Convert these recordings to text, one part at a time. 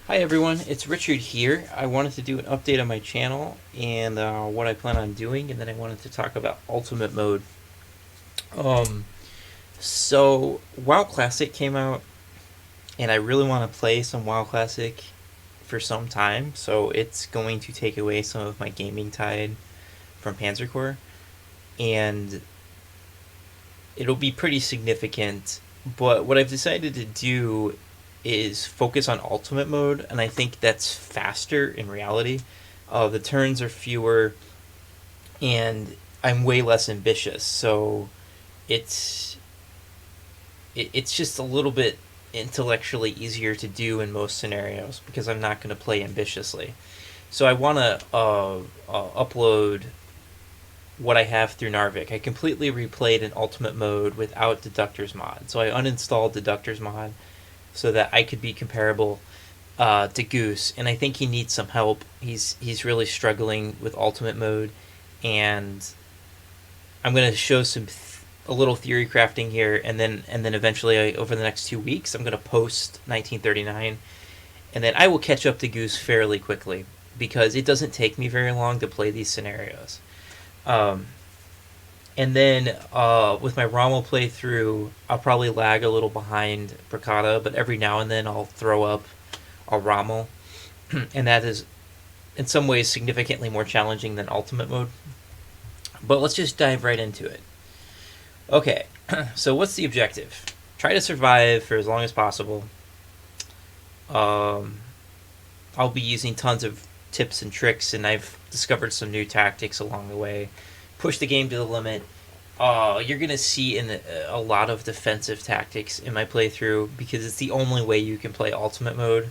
Hi everyone, it's Richard here. I wanted to do an update on my channel and what I plan on doing, and then I wanted to talk about Ultimate Mode. Um, WoW Classic came out, and I really want to play some WoW Classic for some time, so it's going to take away some of my gaming tide from Panzer, and it'll be pretty significant. But what I've decided to do is focus on Ultimate Mode, and I think that's faster in reality. The turns are fewer, and I'm way less ambitious, so it's it's just a little bit intellectually easier to do in most scenarios because I'm not going to play ambitiously. So I want to upload what I have through Narvik. I completely replayed in Ultimate Mode without Deductor's Mod. So I uninstalled Deductor's Mod so that I could be comparable to Goose. And I think he needs some help. He's really struggling with Ultimate Mode, and I'm going to show a little theory crafting here, and then eventually over the next 2 weeks I'm going to post 1939, and then I will catch up to Goose fairly quickly because it doesn't take me very long to play these scenarios. Um, and then with my Rommel playthrough, I'll probably lag a little behind Bricata, but every now and then I'll throw up a Rommel, and that is in some ways significantly more challenging than Ultimate Mode. But let's just dive right into it. Okay, so what's the objective? Try to survive for as long as possible. I'll be using tons of tips and tricks, and I've discovered some new tactics along the way. Push the game to the limit. You're going to see a lot of defensive tactics in my playthrough because it's the only way you can play Ultimate Mode.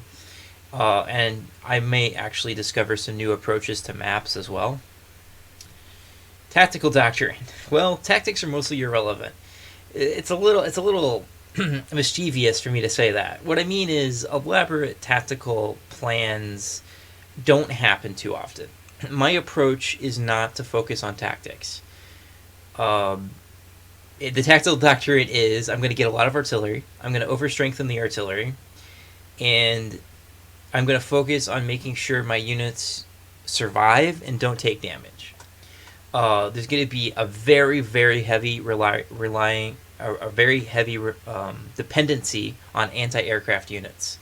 And I may actually discover some new approaches to maps as well. Tactical doctrine. Well, tactics are mostly irrelevant. It's a little mischievous for me to say that. What I mean is elaborate tactical plans don't happen too often. My approach is not to focus on tactics. The tactical doctrine is I'm going to get a lot of artillery. I'm going to overstrengthen the artillery, and I'm going to focus on making sure my units survive and don't take damage. There's going to be a very, very heavy dependency on anti-aircraft units.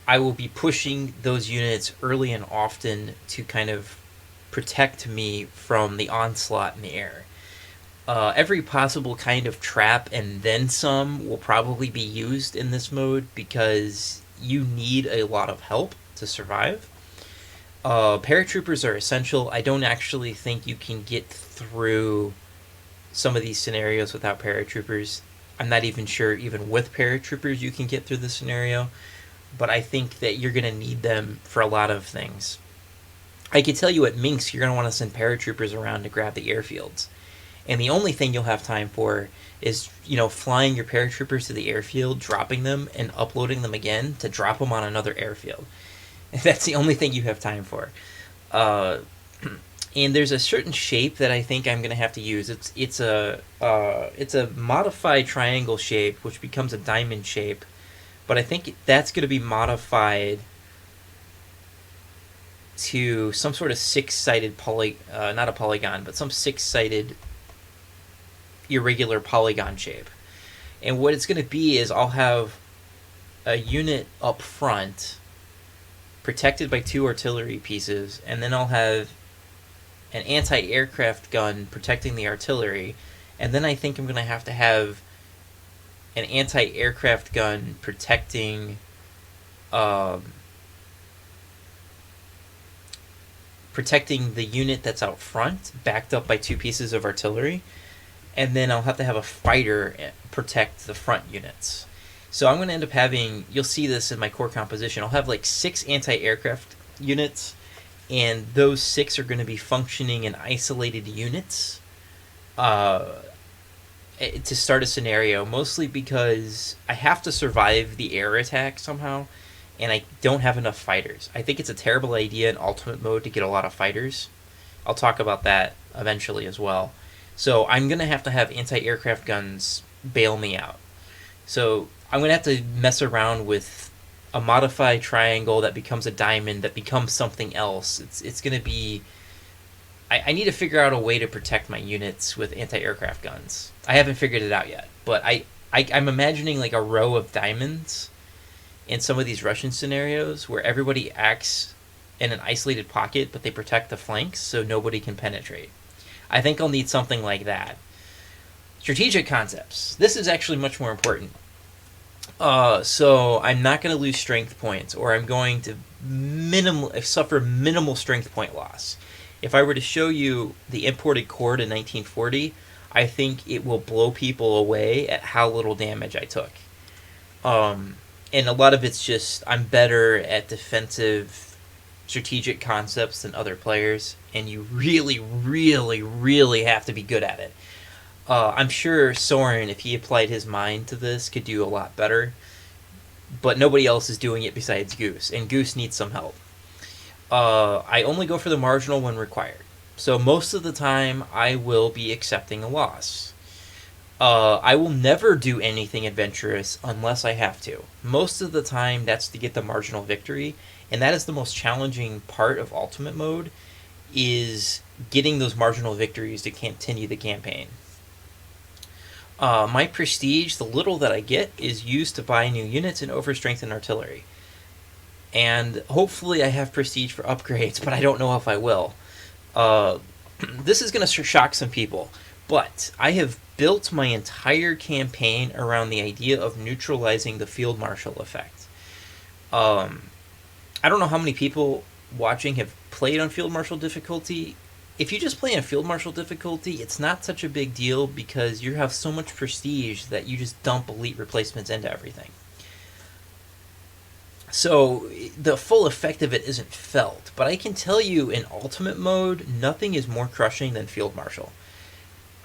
I will be pushing those units early and often to kind of protect me from the onslaught in the air. Every possible kind of trap and then some will probably be used in this mode because you need a lot of help to survive. Paratroopers are essential. I don't actually think you can get through some of these scenarios without paratroopers. I'm not even sure even with paratroopers you can get through the scenario, but I think that you're going to need them for a lot of things. I can tell you at Minsk you're going to want to send paratroopers around to grab the airfields. And the only thing you'll have time for is, flying your paratroopers to the airfield, dropping them, and uploading them again to drop them on another airfield. That's the only thing you have time for. And there's a certain shape that I think I'm going to have to use. It's a modified triangle shape, which becomes a diamond shape. But I think that's going to be modified to some sort of six-sided not a polygon, but some six-sided irregular polygon shape. And what it's going to be is I'll have a unit up front protected by two artillery pieces, and then I'll have an anti-aircraft gun protecting the artillery, and then I think I'm going to have an anti-aircraft gun protecting the unit that's out front, backed up by two pieces of artillery, and then I'll have to have a fighter protect the front units. So I'm going to end up having, you'll see this in my core composition, I'll have like 6 anti-aircraft units, and those 6 are going to be functioning in isolated units to start a scenario, mostly because I have to survive the air attack somehow, and I don't have enough fighters. I think it's a terrible idea in Ultimate Mode to get a lot of fighters. I'll talk about that eventually as well. So I'm going to have anti-aircraft guns bail me out. So I'm going to have to mess around with a modified triangle that becomes a diamond that becomes something else. It's going to be. I need to figure out a way to protect my units with anti-aircraft guns. I haven't figured it out yet, but I'm imagining like a row of diamonds in some of these Russian scenarios where everybody acts in an isolated pocket, but they protect the flanks so nobody can penetrate. I think I'll need something like that. Strategic concepts. This is actually much more important. So I'm not going to lose strength points, or I'm going to suffer minimal strength point loss. If I were to show you the imported core to 1940, I think it will blow people away at how little damage I took. And a lot of it's just I'm better at defensive strategic concepts than other players, and you really, really, really have to be good at it. I'm sure Soren, if he applied his mind to this, could do a lot better, but nobody else is doing it besides Goose, and Goose needs some help. I only go for the marginal when required, so most of the time I will be accepting a loss. I will never do anything adventurous unless I have to. Most of the time, that's to get the marginal victory, and that is the most challenging part of Ultimate Mode, is getting those marginal victories to continue the campaign. My prestige, the little that I get, is used to buy new units and overstrengthen artillery. And hopefully I have prestige for upgrades, but I don't know if I will. This is going to shock some people, but I have built my entire campaign around the idea of neutralizing the field marshal effect. I don't know how many people watching have played on field marshal difficulty. If you just play on field marshal difficulty, it's not such a big deal because you have so much prestige that you just dump elite replacements into everything. So the full effect of it isn't felt, but I can tell you in Ultimate Mode, nothing is more crushing than field marshal.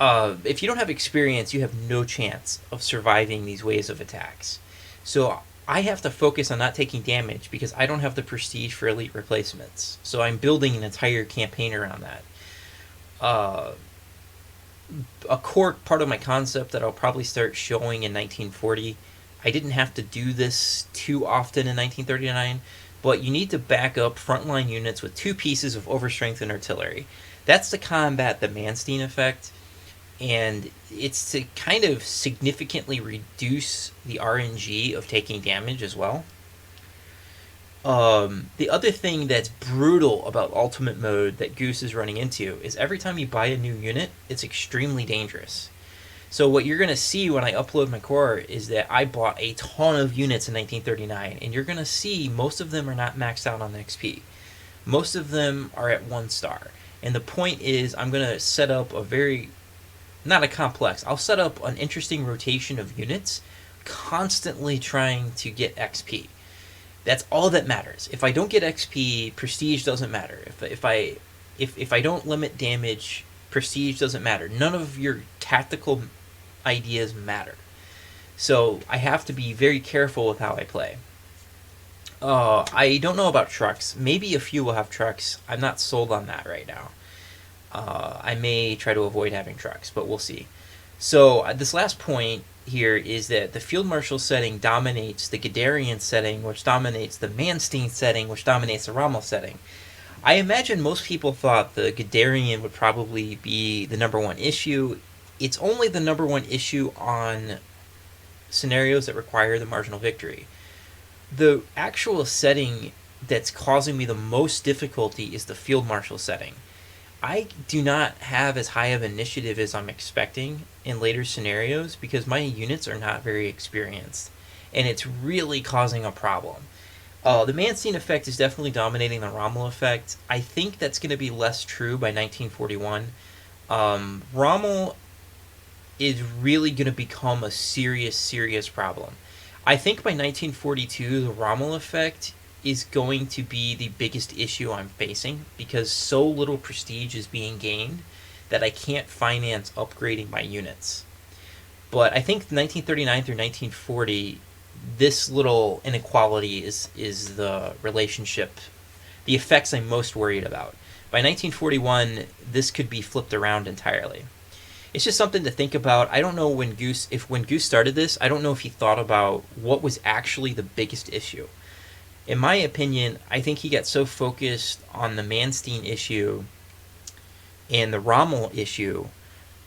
If you don't have experience, you have no chance of surviving these waves of attacks. So I have to focus on not taking damage because I don't have the prestige for elite replacements. So I'm building an entire campaign around that. A core part of my concept that I'll probably start showing in 1940. I didn't have to do this too often in 1939, but you need to back up frontline units with 2 pieces of overstrengthened artillery. That's to combat the Manstein effect, and it's to kind of significantly reduce the RNG of taking damage as well. The other thing that's brutal about Ultimate Mode that Goose is running into is every time you buy a new unit, it's extremely dangerous. So what you're going to see when I upload my core is that I bought a ton of units in 1939, and you're going to see most of them are not maxed out on XP. Most of them are at 1 star. And the point is I'm going to set up I'll set up an interesting rotation of units, constantly trying to get XP. That's all that matters. If I don't get XP, prestige doesn't matter. If I don't limit damage, prestige doesn't matter. None of your tactical ideas matter. So I have to be very careful with how I play. I don't know about trucks. Maybe a few will have trucks. I'm not sold on that right now. I may try to avoid having trucks, but we'll see. So this last point here is that the Field Marshal setting dominates the Guderian setting, which dominates the Manstein setting, which dominates the Rommel setting. I imagine most people thought the Guderian would probably be the #1 issue. It's only the #1 issue on scenarios that require the marginal victory. The actual setting that's causing me the most difficulty is the Field Marshal setting. I do not have as high of initiative as I'm expecting in later scenarios because my units are not very experienced, and it's really causing a problem. The Manstein effect is definitely dominating the Rommel effect. I think that's going to be less true by 1941. Rommel is really going to become a serious problem. I think by 1942, the Rommel effect is going to be the biggest issue I'm facing because so little prestige is being gained that I can't finance upgrading my units. But I think 1939 through 1940, this little inequality is the relationship, the effects I'm most worried about. By 1941, this could be flipped around entirely. It's just something to think about. I don't know when Goose started this, I don't know if he thought about what was actually the biggest issue. In my opinion, I think he got so focused on the Manstein issue and the Rommel issue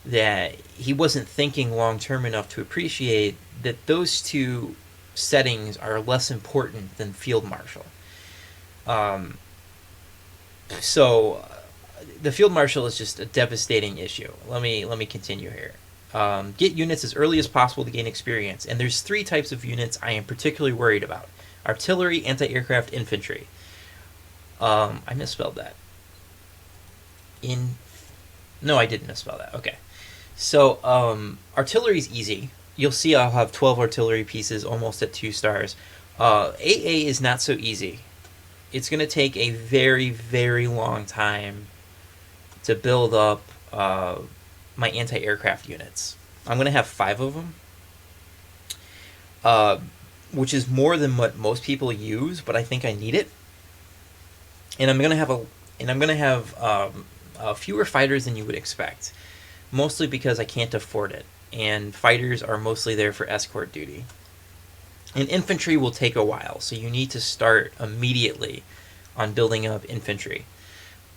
that he wasn't thinking long term enough to appreciate that those two settings are less important than Field Marshal. Um, so the Field Marshal is just a devastating issue. Let me continue here. Get units as early as possible to gain experience, and there's three types of units I am particularly worried about: artillery, anti-aircraft, infantry. I misspelled that. No, I didn't misspell that. Okay. So, artillery is easy. You'll see I'll have 12 artillery pieces almost at 2 stars. AA is not so easy. It's going to take a very, very long time to build up my anti-aircraft units. I'm going to have 5 of them, which is more than what most people use, but I think I need it. And I'm going to have fewer fighters than you would expect, mostly because I can't afford it, and fighters are mostly there for escort duty. And infantry will take a while, so you need to start immediately on building up infantry.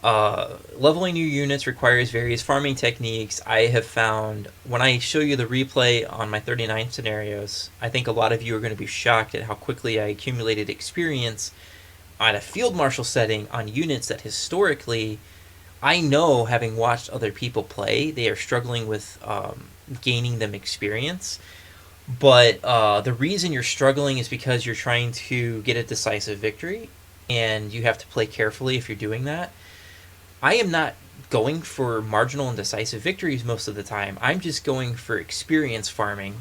Leveling new units requires various farming techniques. I have found, when I show you the replay on my 39 scenarios, I think a lot of you are going to be shocked at how quickly I accumulated experience on a field marshal setting on units that historically, I know, having watched other people play, they are struggling with gaining them experience. But the reason you're struggling is because you're trying to get a decisive victory, and you have to play carefully if you're doing that. I am not going for marginal and decisive victories most of the time. I'm just going for experience farming.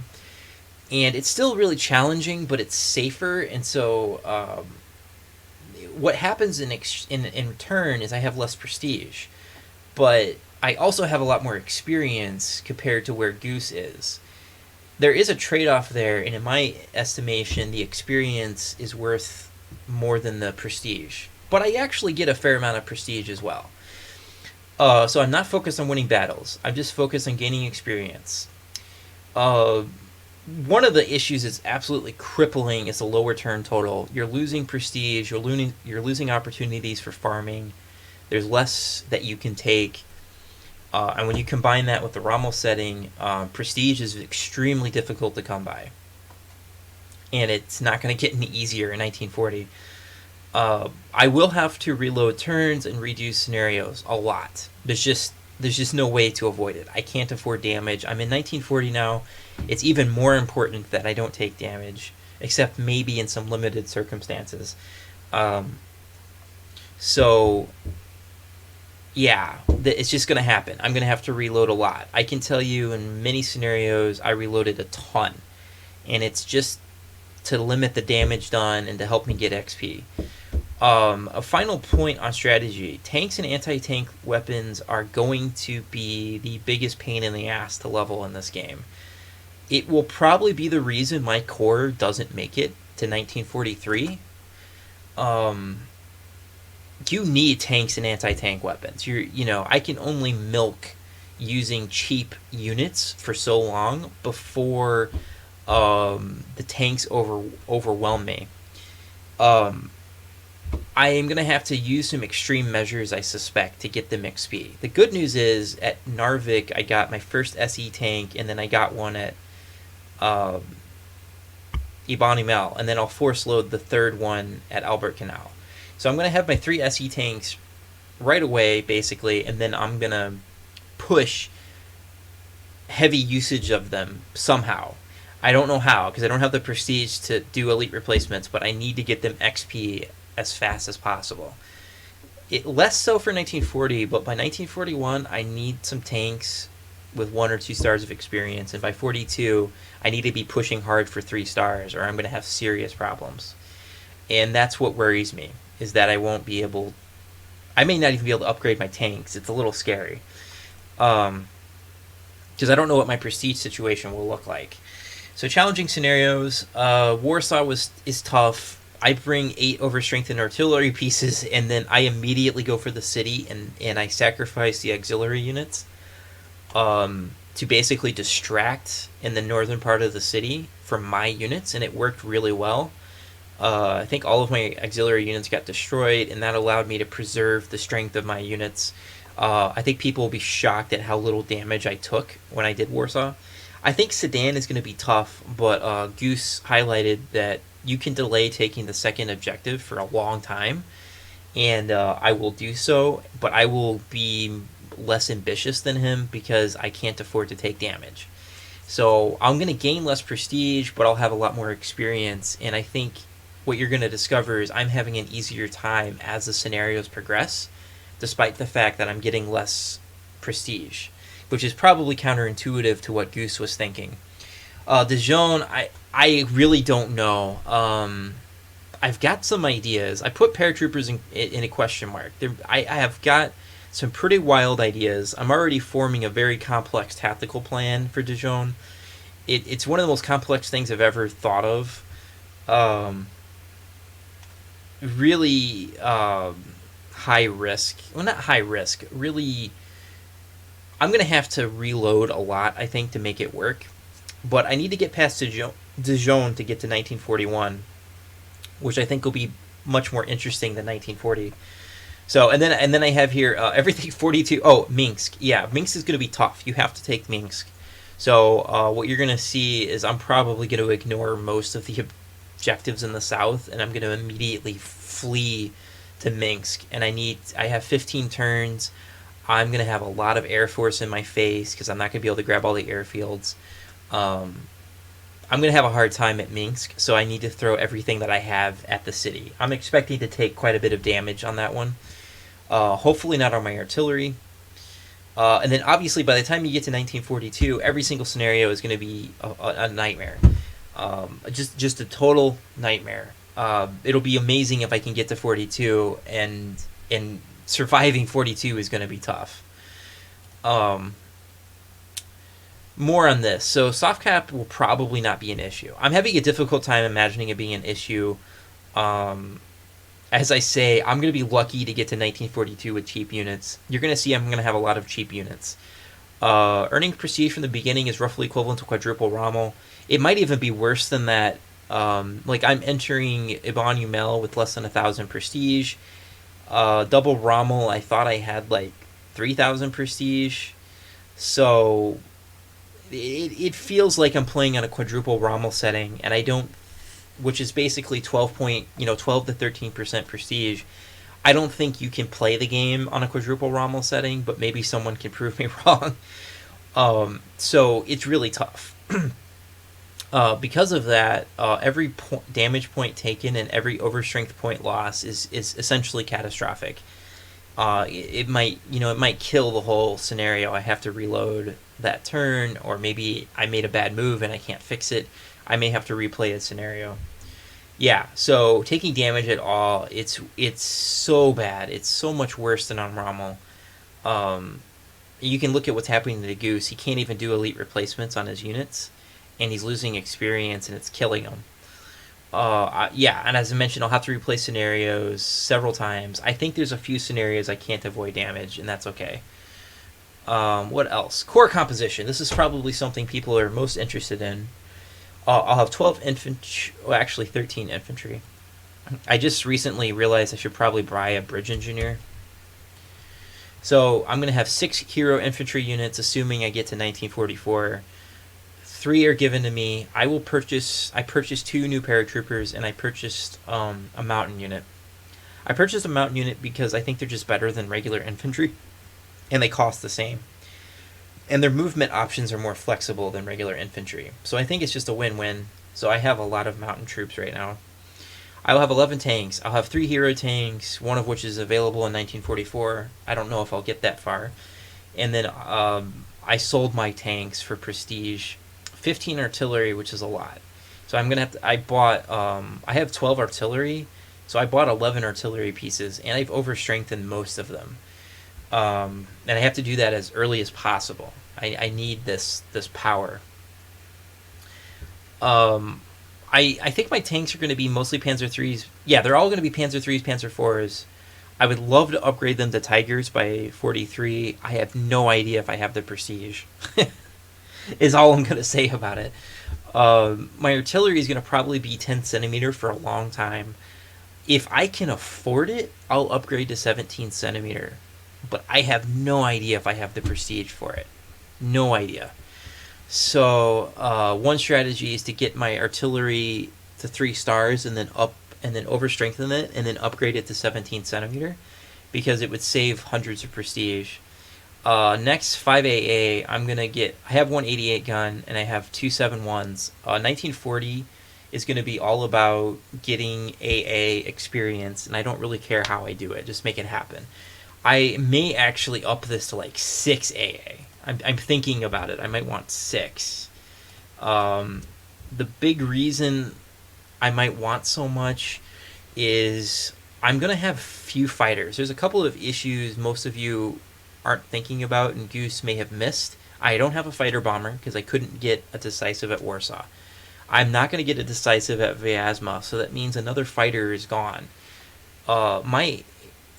And it's still really challenging, but it's safer. And so what happens in return is I have less prestige. But I also have a lot more experience compared to where Goose is. There is a trade-off there, and in my estimation, the experience is worth more than the prestige. But I actually get a fair amount of prestige as well. So I'm not focused on winning battles. I'm just focused on gaining experience. One of the issues that's absolutely crippling is the lower turn total. You're losing prestige. You're losing opportunities for farming. There's less that you can take. And when you combine that with the Rommel setting, prestige is extremely difficult to come by. And it's not going to get any easier in 1940. I will have to reload turns and redo scenarios a lot. There's just no way to avoid it. I can't afford damage. I'm in 1940 now. It's even more important that I don't take damage, except maybe in some limited circumstances. So, yeah, it's just going to happen. I'm going to have to reload a lot. I can tell you in many scenarios I reloaded a ton, and it's just to limit the damage done and to help me get XP. A final point on strategy. Tanks and anti-tank weapons are going to be the biggest pain in the ass to level in this game. It will probably be the reason my core doesn't make it to 1943. You need tanks and anti-tank weapons. I can only milk using cheap units for so long before the tanks overwhelm me. I am going to have to use some extreme measures, I suspect, to get them XP. The good news is, at Narvik, I got my first SE tank, and then I got one at Ibanimel, and then I'll force load the third one at Albert Canal. So I'm going to have my 3 SE tanks right away, basically, and then I'm going to push heavy usage of them somehow. I don't know how, because I don't have the prestige to do elite replacements, but I need to get them XP as fast as possible. Less so for 1940, but by 1941, I need some tanks with 1 or 2 stars of experience, and by 42, I need to be pushing hard for 3 stars, or I'm going to have serious problems. And that's what worries me, is that I may not even be able to upgrade my tanks. It's a little scary. Because I don't know what my prestige situation will look like. So challenging scenarios. Warsaw is tough. I bring 8 overstrengthened artillery pieces, and then I immediately go for the city, and I sacrifice the auxiliary units to basically distract in the northern part of the city from my units, and it worked really well. I think all of my auxiliary units got destroyed, and that allowed me to preserve the strength of my units. I think people will be shocked at how little damage I took when I did Warsaw. I think Sedan is going to be tough, but Goose highlighted that you can delay taking the second objective for a long time, and I will do so, but I will be less ambitious than him because I can't afford to take damage. So I'm going to gain less prestige, but I'll have a lot more experience, and I think what you're going to discover is I'm having an easier time as the scenarios progress, despite the fact that I'm getting less prestige, which is probably counterintuitive to what Goose was thinking. Dijon, I really don't know. I've got some ideas. I put paratroopers in a question mark. I have got some pretty wild ideas. I'm already forming a very complex tactical plan for Dijon. It's one of the most complex things I've ever thought of. Really high risk. Well, not high risk. Really, I'm going to have to reload a lot, I think, to make it work. But I need to get past Dijon to get to 1941, which I think will be much more interesting than 1940. So, and then I have here everything 42. Oh, Minsk. Yeah, Minsk is going to be tough. You have to take Minsk. So what you're going to see is I'm probably going to ignore most of the objectives in the south, and I'm going to immediately flee to Minsk. And I have 15 turns. I'm going to have a lot of Air Force in my face because I'm not going to be able to grab all the airfields. I'm going to have a hard time at Minsk, so I need to throw everything that I have at the city. I'm expecting to take quite a bit of damage on that one. Hopefully not on my artillery. And then obviously by the time you get to 1942, every single scenario is going to be a nightmare. Just a total nightmare. It'll be amazing if I can get to 42, and surviving 42 is going to be tough. More on this. So soft cap will probably not be an issue. I'm having a difficult time imagining it being an issue. As I say, I'm going to be lucky to get to 1942 with cheap units. You're going to see I'm going to have a lot of cheap units. Earning prestige from the beginning is roughly equivalent to quadruple Rommel. It might even be worse than that. Like I'm entering Ibn Umel with less than 1,000 prestige. Double Rommel, I thought I had like 3,000 prestige. So it feels like I'm playing on a quadruple Rommel setting, and I don't, which is basically 12 to 13% prestige. I don't think you can play the game on a quadruple Rommel setting, but maybe someone can prove me wrong. So it's really tough. Because of that, every damage point taken and every overstrength point loss is essentially catastrophic. It might kill the whole scenario. I have to reload that turn, or maybe I made a bad move and I can't fix it. I may have to replay a scenario. Yeah, so taking damage at all, it's so bad. It's so much worse than on Rommel. You can look at what's happening to the Goose. He can't even do elite replacements on his units, and he's losing experience, and it's killing him. Yeah, and as I mentioned, I'll have to replay scenarios several times. I think there's a few scenarios I can't avoid damage, and that's okay. What else? Corps composition. This is probably something people are most interested in. I'll have 12 infantry, well, actually 13 infantry. I just recently realized I should probably buy a bridge engineer. So I'm going to have 6 hero infantry units, assuming I get to 1944. 3 are given to me. I purchased 2 new paratroopers, and I purchased a mountain unit. I purchased a mountain unit because I think they're just better than regular infantry, and they cost the same. And their movement options are more flexible than regular infantry. So I think it's just a win-win. So I have a lot of mountain troops right now. I will have 11 tanks. I'll have 3 hero tanks, one of which is available in 1944. I don't know if I'll get that far. And then I sold my tanks for prestige. 15 artillery, which is a lot. So I'm going to have to... I have 12 artillery, so I bought 11 artillery pieces, and I've overstrengthened most of them. And I have to do that as early as possible. I need this power. I think my tanks are going to be mostly Panzer 3s. Yeah, they're all going to be Panzer 3s, Panzer 4s. I would love to upgrade them to Tigers by 43. I have no idea if I have the prestige. Is all I'm going to say about it. My artillery is going to probably be 10 centimeter for a long time. If I can afford it, I'll upgrade to 17 centimeter. But I have no idea if I have the prestige for it. No idea. So one strategy is to get my artillery to 3 stars and then over strengthen it and then upgrade it to 17 centimeter because it would save hundreds of prestige. Next 5AA, I have one 88 gun and I have two 7.1s. 1940 is going to be all about getting AA experience, and I don't really care how I do it. Just make it happen. I may actually up this to like 6 AA. I'm thinking about it. I might want 6. The big reason I might want so much is I'm going to have few fighters. There's a couple of issues most of you aren't thinking about and Goose may have missed. I don't have a fighter bomber because I couldn't get a decisive at Warsaw. I'm not going to get a decisive at Vyazma, so that means another fighter is gone. My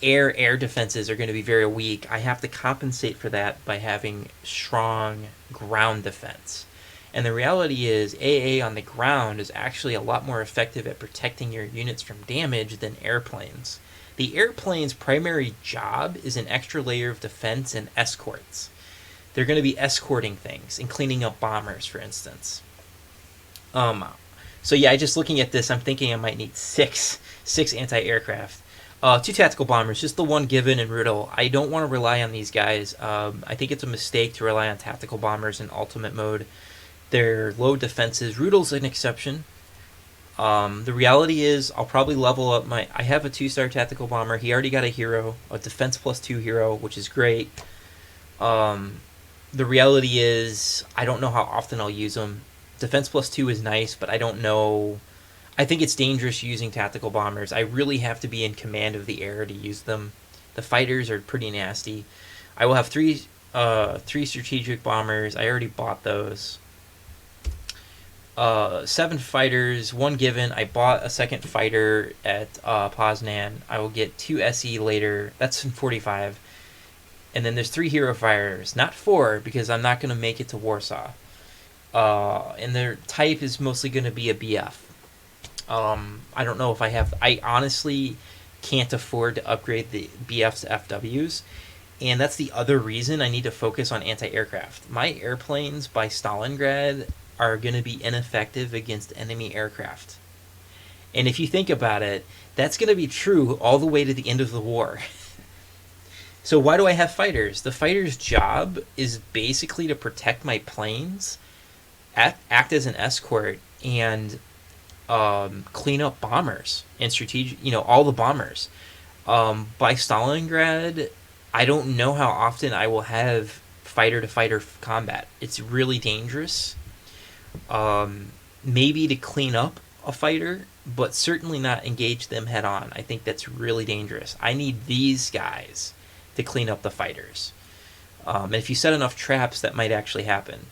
air defenses are going to be very weak. I have to compensate for that by having strong ground defense. And the reality is AA on the ground is actually a lot more effective at protecting your units from damage than airplanes. The airplane's primary job is an extra layer of defense and escorts. They're going to be escorting things and cleaning up bombers, for instance. So yeah, just looking at this, I'm thinking I might need six anti-aircraft. 2 tactical bombers, just the one given in Rudel. I don't want to rely on these guys. I think it's a mistake to rely on tactical bombers in ultimate mode. They're low defenses. Rudel's an exception. The reality is I'll probably level up I have a 2-star tactical bomber. He already got a hero, a defense +2 hero, which is great. The reality is I don't know how often I'll use them. Defense +2 is nice, but I don't know. I think it's dangerous using tactical bombers. I really have to be in command of the air to use them. The fighters are pretty nasty. I will have three strategic bombers. I already bought those. 7 fighters, 1 given. I bought a second fighter at Poznan. I will get 2 SE later. That's in 45. And then there's 3 hero fighters. Not 4, because I'm not going to make it to Warsaw. And their type is mostly going to be a BF. I don't know if I honestly can't afford to upgrade the BFs to FWs. And that's the other reason I need to focus on anti-aircraft. My airplanes by Stalingrad are going to be ineffective against enemy aircraft. And if you think about it, that's going to be true all the way to the end of the war. So why do I have fighters? The fighter's job is basically to protect my planes, act as an escort, and clean up bombers and strategic, all the bombers. By Stalingrad, I don't know how often I will have fighter-to-fighter combat. It's really dangerous. Maybe to clean up a fighter, but certainly not engage them head-on. I think that's really dangerous. I need these guys to clean up the fighters. And if you set enough traps, that might actually happen.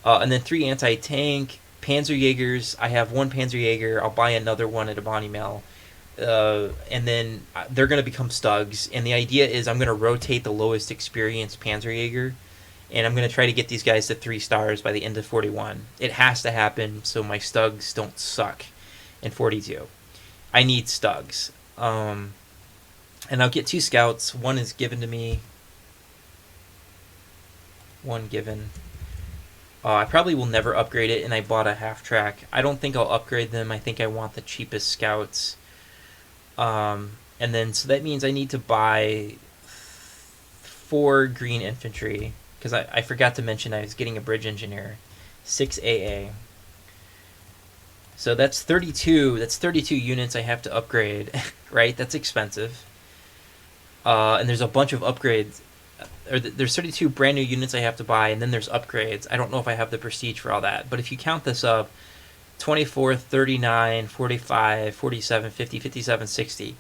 And then 3 anti-tank. Panzerjägers, I have 1 Panzerjäger. I'll buy another one at a Bonnie Mill. And then they're going to become Stugs. And the idea is I'm going to rotate the lowest experienced Panzerjäger. And I'm going to try to get these guys to 3 stars by the end of 41. It has to happen so my Stugs don't suck in 42. I need Stugs. And I'll get 2 scouts. 1 is given to me. 1 given. I probably will never upgrade it, and I bought a half-track. I don't think I'll upgrade them. I think I want the cheapest scouts. And then, so that means I need to buy 4 green infantry, because I forgot to mention I was getting a bridge engineer. 6 AA. So that's 32. That's 32 units I have to upgrade, right? That's expensive. And there's a bunch of upgrades. There's 32 brand new units I have to buy, and then there's upgrades. I don't know if I have the prestige for all that, but if you count this up, 24, 39, 45, 47, 50, 57, 60.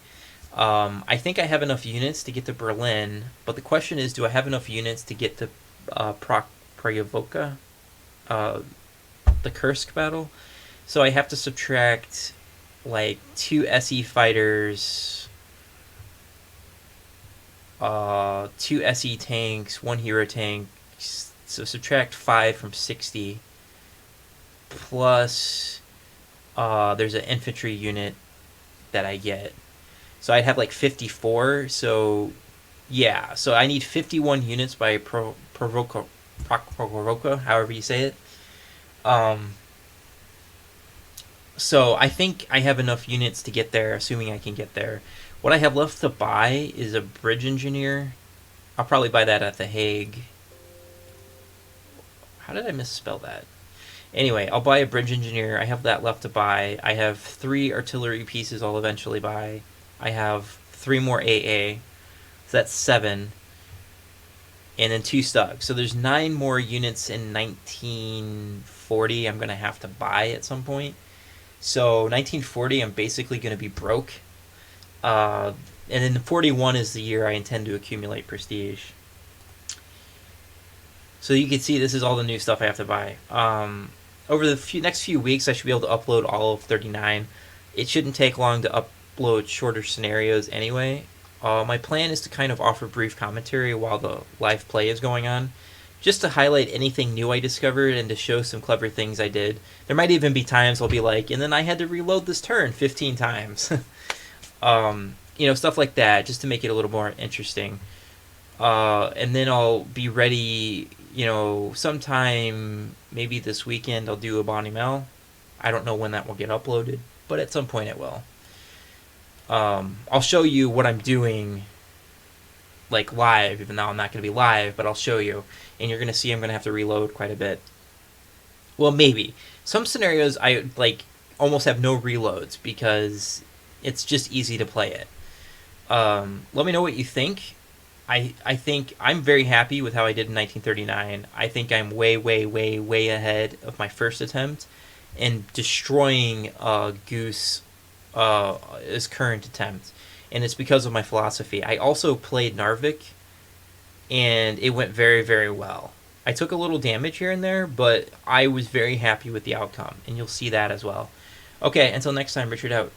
I think I have enough units to get to Berlin, but the question is, do I have enough units to get to Prayovoka, the Kursk battle? So I have to subtract like 2 SE fighters, 2 SE tanks, 1 hero tank, so subtract 5 from 60, plus there's an infantry unit that I get. So I'd have like 54. So yeah, so I need 51 units by Prokoroka, however you say it. Um, so I think I have enough units to get there, assuming I can get there. What I have left to buy is a bridge engineer. I'll probably buy that at The Hague. How did I misspell that? Anyway, I'll buy a bridge engineer. I have that left to buy. I have 3 artillery pieces I'll eventually buy. I have 3 more AA. So that's 7. And then 2 Stugs. So there's 9 more units in 1940 I'm going to have to buy at some point. So 1940 I'm basically going to be broke. And then 41 is the year I intend to accumulate prestige. So you can see this is all the new stuff I have to buy. Over the next few weeks, I should be able to upload all of 39. It shouldn't take long to upload shorter scenarios anyway. My plan is to kind of offer brief commentary while the live play is going on, just to highlight anything new I discovered and to show some clever things I did. There might even be times I'll be like, and then I had to reload this turn 15 times. Stuff like that, just to make it a little more interesting. And then I'll be ready, sometime maybe this weekend I'll do a Bonnie Mel. I don't know when that will get uploaded, but at some point it will. I'll show you what I'm doing, like live, even though I'm not going to be live, but I'll show you, and you're going to see I'm going to have to reload quite a bit. Well, maybe. Some scenarios I, almost have no reloads because it's just easy to play it. Let me know what you think. I think I'm very happy with how I did in 1939. I think I'm way, way, way, way ahead of my first attempt in destroying Goose his current attempt. And it's because of my philosophy. I also played Narvik, and it went very, very well. I took a little damage here and there, but I was very happy with the outcome, and you'll see that as well. Okay, until next time, Richard out.